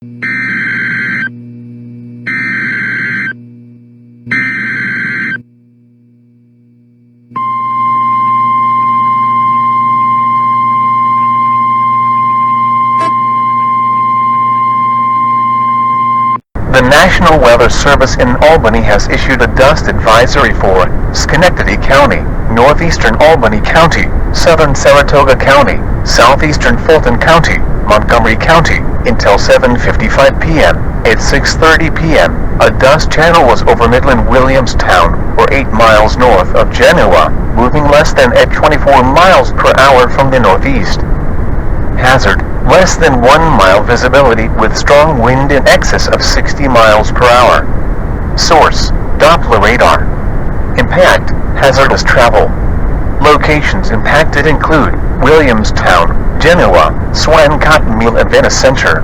The National Weather Service in Albany has issued a dust advisory for Schenectady County, northeastern Albany County, southern Saratoga County, southeastern Fulton County, Montgomery County, until 7:55 p.m. At 6:30 p.m., a dust channel was over Midland Williamstown, or 8 miles north of Genoa, moving less than at 24 miles per hour from the northeast. Hazard: less than 1 mile visibility with strong wind in excess of 60 miles per hour. Source: Doppler radar. Impact: hazardous travel. Locations impacted include Williamstown, Genoa, Swan Cotton Mill Event Center,